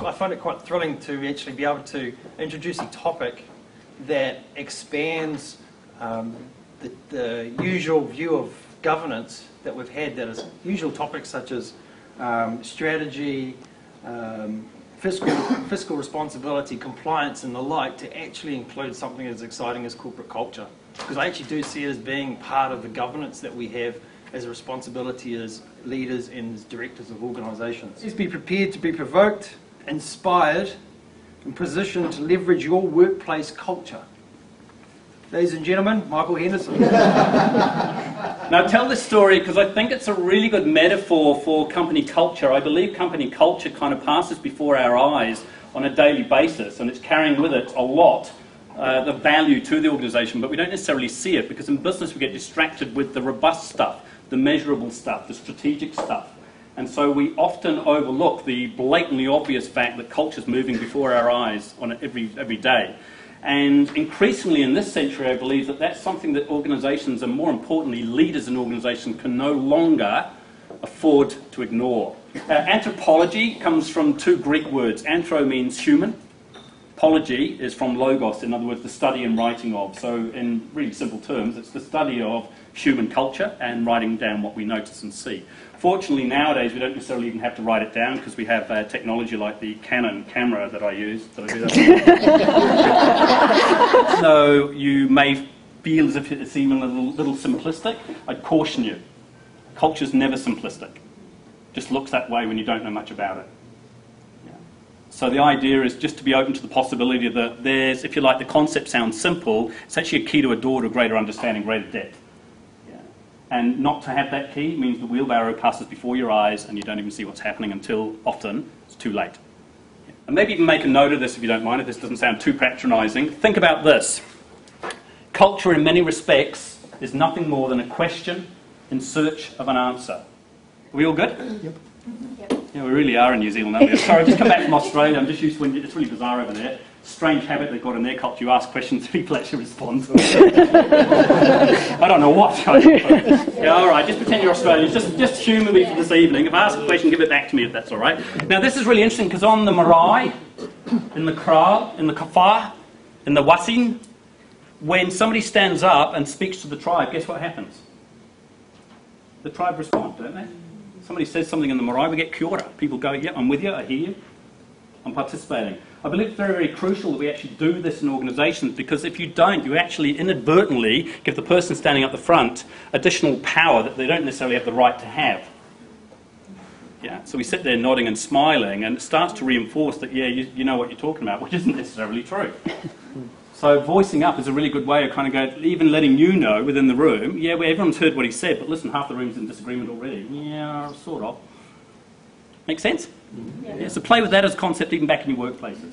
I find it quite thrilling to actually be able to introduce a topic that expands the usual view of governance that we've had, that is usual topics such as strategy, fiscal responsibility, compliance and the like, to actually include something as exciting as corporate culture. Because I actually do see it as being part of the governance that we have as a responsibility as leaders and as directors of organisations. Please be prepared to be provoked, inspired and positioned to leverage your workplace culture. Ladies and gentlemen, Michael Henderson. Now tell this story because I think it's a really good metaphor for company culture. I believe company culture kind of passes before our eyes on a daily basis, and it's carrying with it a lot the value to the organisation, but we don't necessarily see it because in business we get distracted with the robust stuff, the measurable stuff, the strategic stuff. And so we often overlook the blatantly obvious fact that culture is moving before our eyes on every day. And increasingly in this century, I believe that that's something that organisations, and more importantly leaders in organisations, can no longer afford to ignore. Anthropology comes from two Greek words. Anthro means human. Apology is from logos, in other words, the study and writing of. So in really simple terms, it's the study of human culture and writing down what we notice and see. Fortunately, nowadays, we don't necessarily even have to write it down because we have technology like the Canon camera that I use. Did I do that? So you may feel as if it's even a little simplistic. I'd caution you. Culture's never simplistic. It just looks that way when you don't know much about it. So the idea is just to be open to the possibility that there's, if you like, the concept sounds simple, it's actually a key to a door to greater understanding, greater depth. Yeah. And not to have that key means the wheelbarrow passes before your eyes and you don't even see what's happening until often it's too late. Yeah. And maybe even make a note of this if you don't mind, if this doesn't sound too patronising. Think about this. Culture in many respects is nothing more than a question in search of an answer. Are we all good? Yep. Yeah, we really are in New Zealand, aren't we? Sorry, I've just come back from Australia. I'm just used to when it's really bizarre over there. Strange habit they've got in their culture. You ask questions, people actually respond to it. I don't know what. Yeah, all right, just pretend you're Australian. Just humour me for this evening. If I ask a question, give it back to me if that's all right. Now, this is really interesting because on the marae, in the kraal, in the kafar, in the wasin, when somebody stands up and speaks to the tribe, guess what happens? The tribe respond, don't they? Somebody says something in the marae, we get kia ora. People go, yeah, I'm with you, I hear you, I'm participating. I believe it's very, very crucial that we actually do this in organisations, because if you don't, you actually inadvertently give the person standing up the front additional power that they don't necessarily have the right to have. Yeah, so we sit there nodding and smiling, and it starts to reinforce that, yeah, you know what you're talking about, which isn't necessarily true. So voicing up is a really good way of kind of even letting you know within the room, yeah, well, everyone's heard what he said, but listen, half the room's in disagreement already. Yeah, sort of. Make sense? Yeah. So play with that as a concept even back in your workplaces.